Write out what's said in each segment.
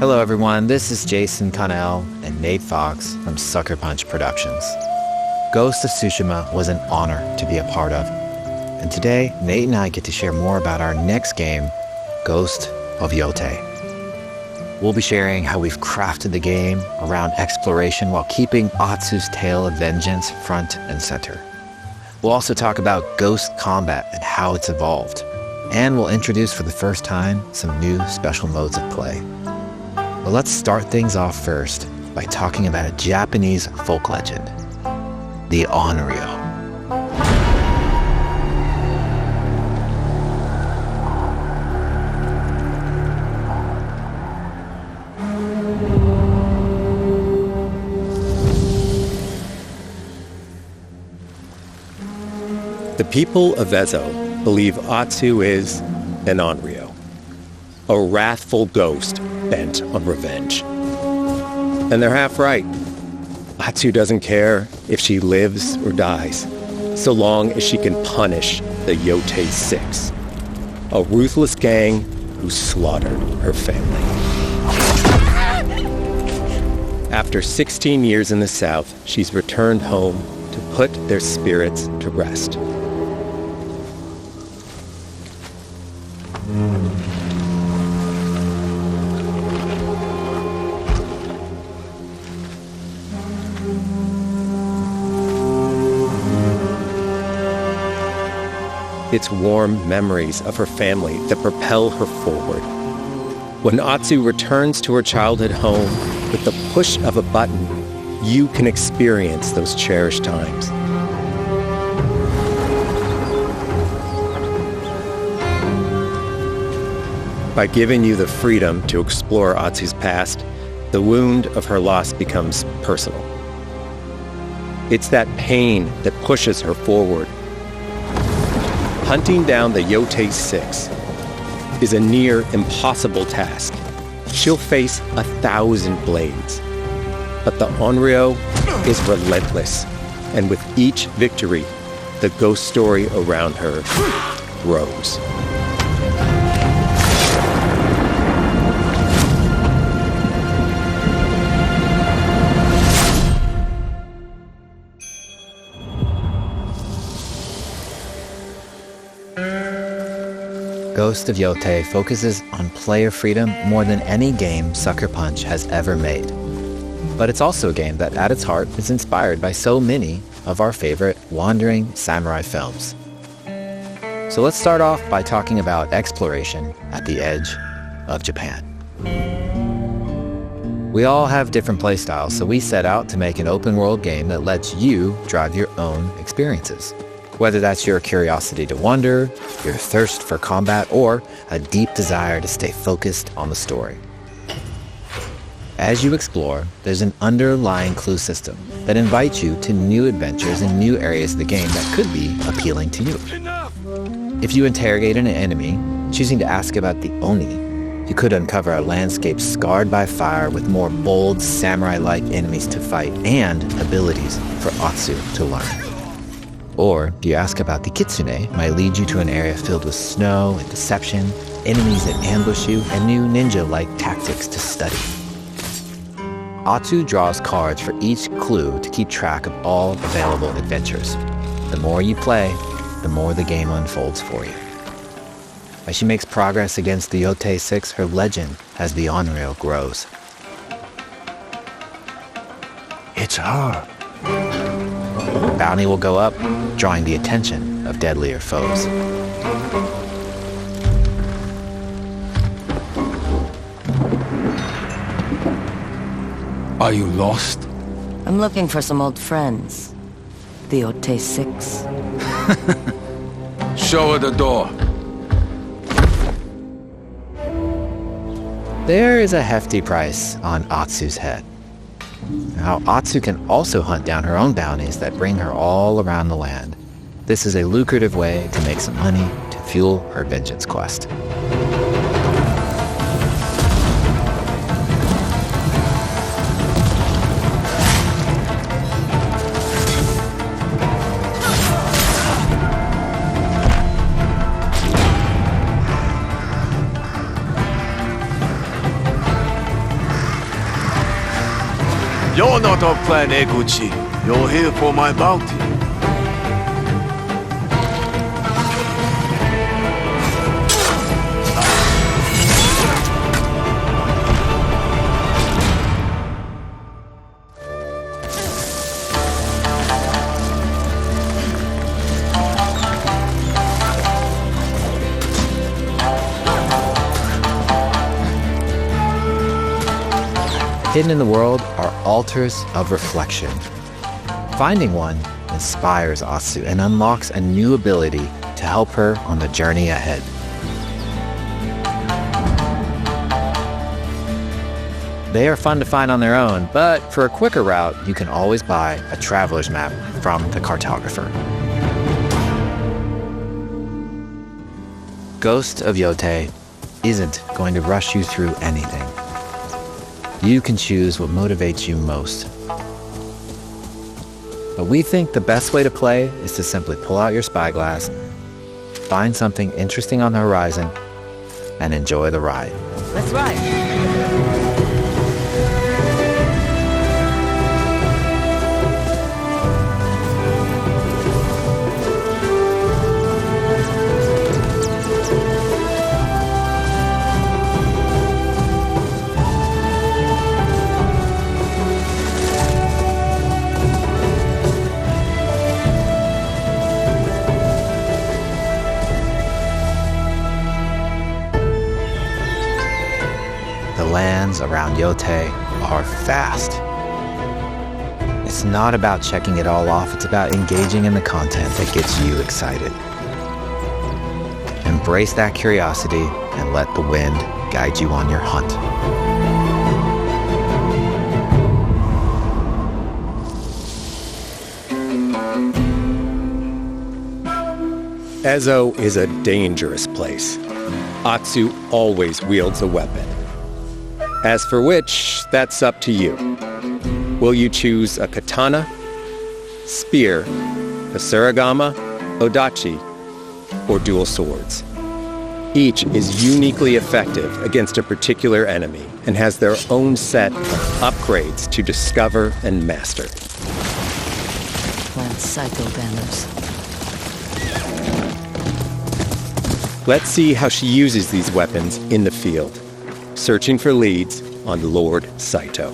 Hello everyone, this is Jason Connell and Nate Fox from Sucker Punch Productions. Ghost of Tsushima was an honor to be a part of. And today, Nate and I get to share more about our next game, Ghost of Yōtei. We'll be sharing how we've crafted the game around exploration while keeping Atsu's tale of vengeance front and center. We'll also talk about ghost combat and how it's evolved. And we'll introduce for the first time some new special modes of play. But let's start things off first by talking about a Japanese folk legend, the Onryo. The people of Ezo believe Atsu is an Onryo, a wrathful ghost bent on revenge. And they're half right. Atsu doesn't care if she lives or dies, so long as she can punish the Yōtei 6, a ruthless gang who slaughtered her family. After 16 years in the south, she's returned home to put their spirits to rest. It's warm memories of her family that propel her forward. When Atsu returns to her childhood home, with the push of a button, you can experience those cherished times. By giving you the freedom to explore Atsu's past, the wound of her loss becomes personal. It's that pain that pushes her forward. Hunting down the Yōtei 6 is a near impossible task. She'll face 1,000 blades. But the Onryo is relentless, and with each victory, the ghost story around her grows. Ghost of Yōtei focuses on player freedom more than any game Sucker Punch has ever made. But it's also a game that at its heart is inspired by so many of our favorite wandering samurai films. So let's start off by talking about exploration at the edge of Japan. We all have different playstyles, so we set out to make an open world game that lets you drive your own experiences. Whether that's your curiosity to wander, your thirst for combat, or a deep desire to stay focused on the story. As you explore, there's an underlying clue system that invites you to new adventures in new areas of the game that could be appealing to you. If you interrogate an enemy, choosing to ask about the Oni, you could uncover a landscape scarred by fire with more bold, samurai-like enemies to fight and abilities for Atsu to learn. Or, if you ask about the Kitsune, might lead you to an area filled with snow and deception, enemies that ambush you, and new ninja-like tactics to study. Atsu draws cards for each clue to keep track of all available adventures. The more you play, the more the game unfolds for you. As she makes progress against the Yōtei 6, her legend as the Onryo grows. It's her. Bounty will go up, drawing the attention of deadlier foes. Are you lost? I'm looking for some old friends. The Yōtei 6. Show her the door. There is a hefty price on Atsu's head. Now, Atsu can also hunt down her own bounties that bring her all around the land. This is a lucrative way to make some money to fuel her vengeance quest. You're not of Clan Eguchi. You're here for my bounty. Hidden in the world are altars of reflection. Finding one inspires Atsu and unlocks a new ability to help her on the journey ahead. They are fun to find on their own, but for a quicker route, you can always buy a traveler's map from the cartographer. Ghost of Yōtei isn't going to rush you through anything. You can choose what motivates you most. But we think the best way to play is to simply pull out your spyglass, find something interesting on the horizon, and enjoy the ride. Let's ride. Lands around Yōtei are fast. It's not about checking it all off, it's about engaging in the content that gets you excited. Embrace that curiosity and let the wind guide you on your hunt. Ezo is a dangerous place. Atsu always wields a weapon. As for which, that's up to you. Will you choose a katana, spear, a surigama, odachi, or dual swords? Each is uniquely effective against a particular enemy and has their own set of upgrades to discover and master. Plant psycho banners. Let's see how she uses these weapons in the field. Searching for leads on Lord Saito.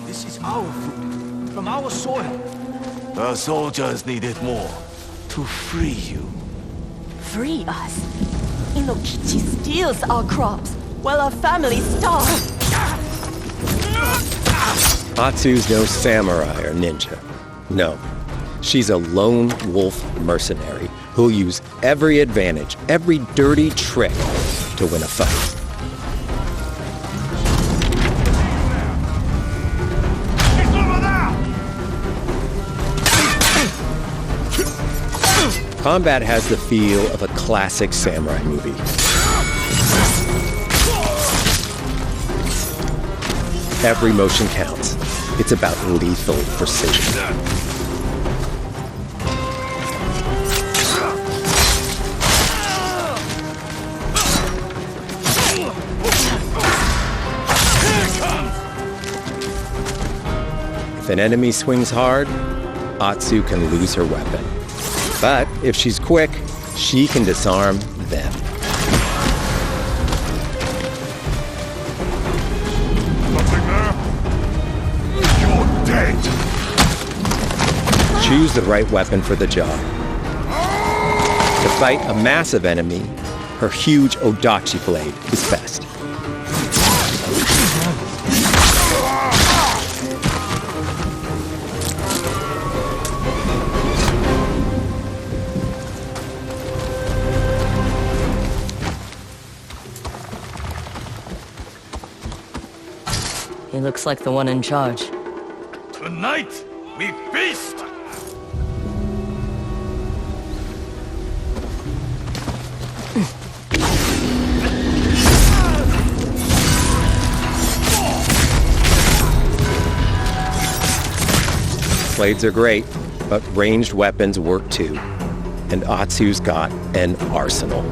This is our food, from our soil. The soldiers need it more to free you. Free us? Inokichi steals our crops while our families starve. Atsu's no samurai or ninja. No, she's a lone wolf mercenary who'll use every advantage, every dirty trick to win a fight. Combat has the feel of a classic samurai movie. Every motion counts. It's about lethal precision. If an enemy swings hard, Atsu can lose her weapon. But if she's quick, she can disarm them. Nothing there? You're dead! Choose the right weapon for the job. To fight a massive enemy, her huge odachi blade is best. He looks like the one in charge. Tonight, we feast! Blades are great, but ranged weapons work too. And Atsu's got an arsenal.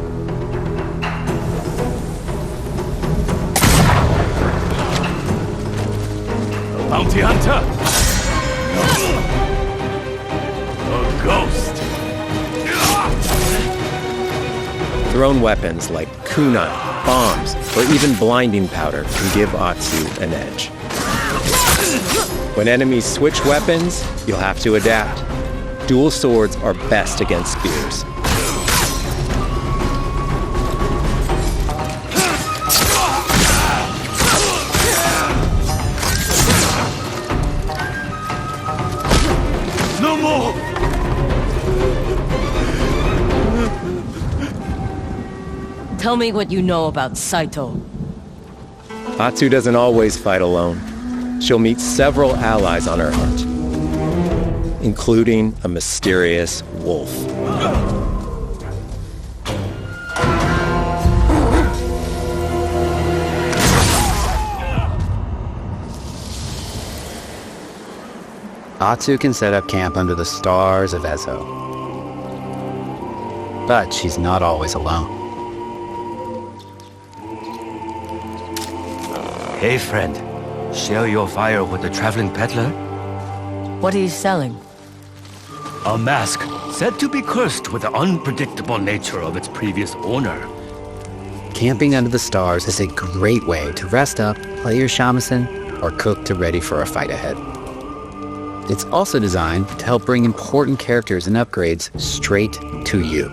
Bounty hunter? A ghost? Thrown weapons like kunai, bombs, or even blinding powder can give Atsu an edge. When enemies switch weapons, you'll have to adapt. Dual swords are best against spears. No more! Tell me what you know about Saito. Atsu doesn't always fight alone. She'll meet several allies on her hunt, including a mysterious wolf. Atsu can set up camp under the stars of Ezo. But she's not always alone. Hey, friend. Share your fire with the traveling peddler? What are you selling? A mask said to be cursed with the unpredictable nature of its previous owner. Camping under the stars is a great way to rest up, play your shamisen, or cook to ready for a fight ahead. It's also designed to help bring important characters and upgrades straight to you.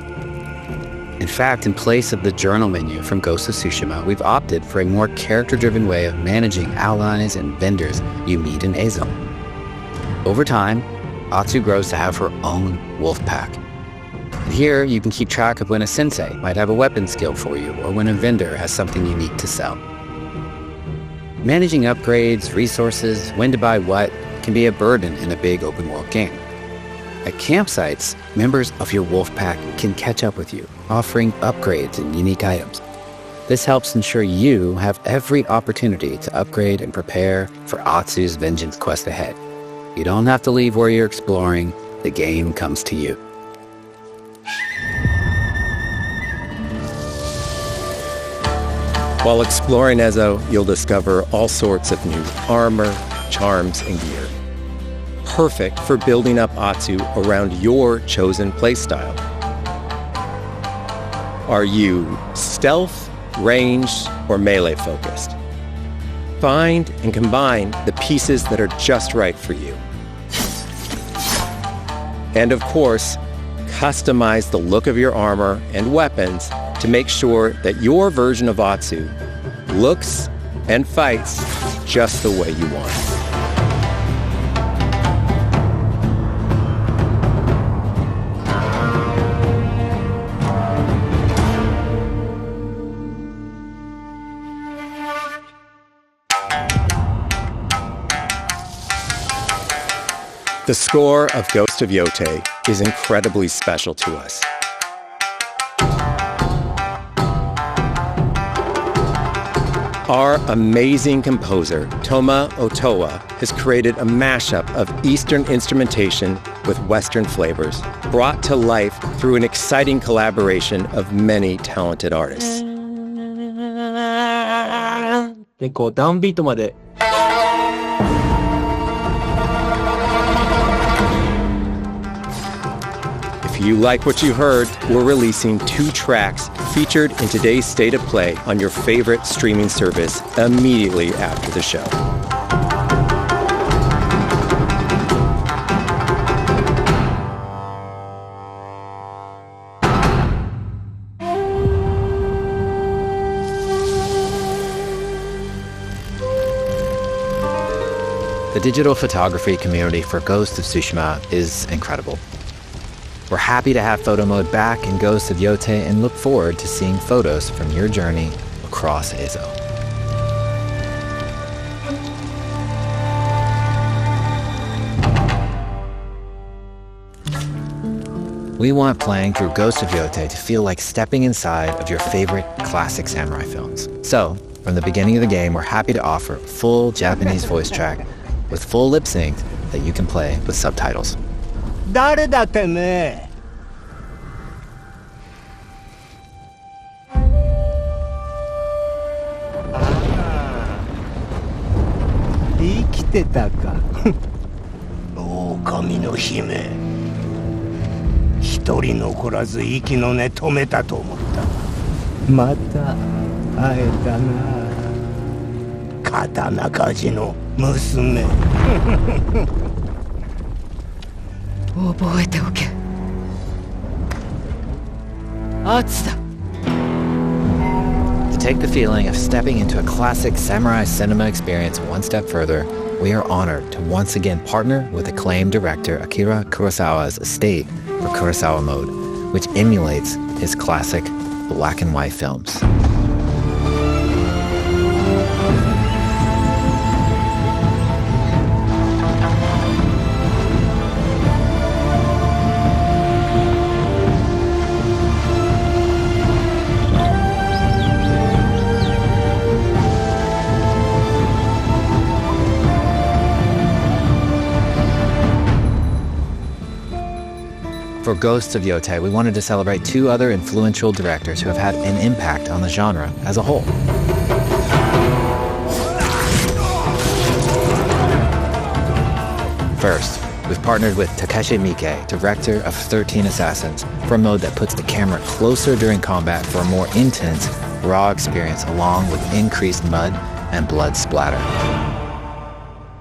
In fact, in place of the journal menu from Ghost of Tsushima, we've opted for a more character-driven way of managing allies and vendors you meet in Ezo. Over time, Atsu grows to have her own wolf pack. And here, you can keep track of when a sensei might have a weapon skill for you, or when a vendor has something unique to sell. Managing upgrades, resources, when to buy what, can be a burden in a big open-world game. At campsites, members of your wolf pack can catch up with you, offering upgrades and unique items. This helps ensure you have every opportunity to upgrade and prepare for Atsu's vengeance quest ahead. You don't have to leave where you're exploring, the game comes to you. While exploring Ezo, you'll discover all sorts of new armor, charms, and gear. Perfect for building up Atsu around your chosen playstyle. Are you stealth, ranged, or melee focused? Find and combine the pieces that are just right for you. And of course, customize the look of your armor and weapons to make sure that your version of Atsu looks and fights just the way you want. The score of Ghost of Yōtei is incredibly special to us. Our amazing composer, Toma Otoa, has created a mashup of Eastern instrumentation with Western flavors, brought to life through an exciting collaboration of many talented artists. で、こうダウンビートまで If you like what you heard, we're releasing 2 tracks featured in today's State of Play on your favorite streaming service immediately after the show. The digital photography community for Ghost of Tsushima is incredible. We're happy to have photo mode back in Ghost of Yōtei and look forward to seeing photos from your journey across Ezo. We want playing through Ghost of Yōtei to feel like stepping inside of your favorite classic samurai films. So, from the beginning of the game, we're happy to offer a full Japanese voice track with full lip sync that you can play with subtitles. 誰だてめえ DK きてたか。狼の姫。一人残らず息の根止めたと思った。また会えたな。刀鍛冶の娘。覚えておけ。アツだ。To take the feeling of stepping into a classic samurai cinema experience one step further, we are honored to once again partner with acclaimed director Akira Kurosawa's estate for Kurosawa Mode, which emulates his classic black and white films. For Ghost of Yōtei, we wanted to celebrate two other influential directors who have had an impact on the genre as a whole. First, we've partnered with Takeshi Miike, director of 13 Assassins, for a mode that puts the camera closer during combat for a more intense, raw experience along with increased mud and blood splatter.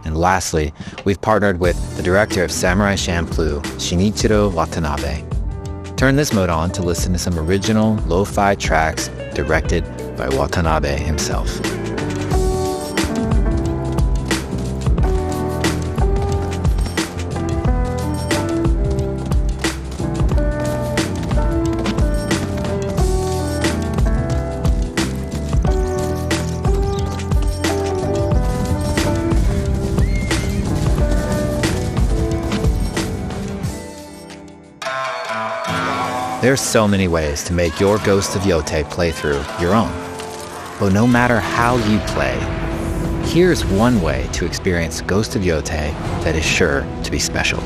And lastly, we've partnered with the director of Samurai Champloo, Shinichiro Watanabe. Turn this mode on to listen to some original lo-fi tracks directed by Watanabe himself. There's so many ways to make your Ghost of Yōtei playthrough your own. But no matter how you play, here's one way to experience Ghost of Yōtei that is sure to be special.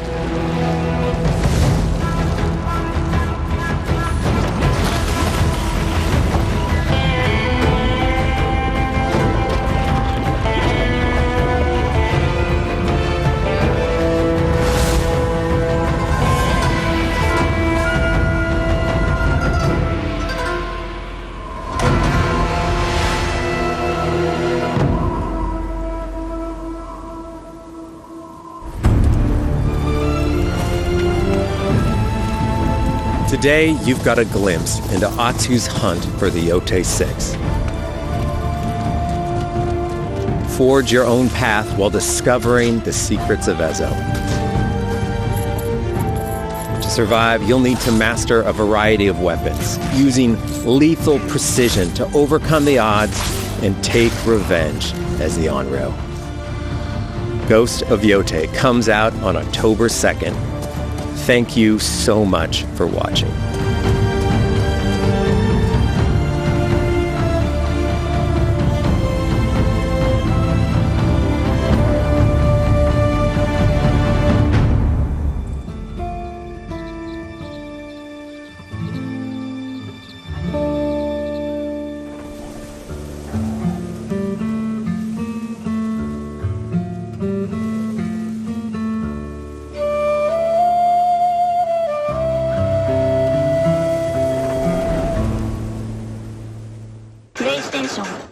Today, you've got a glimpse into Atsu's hunt for the Yōtei 6. Forge your own path while discovering the secrets of Ezo. To survive, you'll need to master a variety of weapons, using lethal precision to overcome the odds and take revenge as the Onryo. Ghost of Yōtei comes out on October 2nd. Thank you so much for watching. PlayStation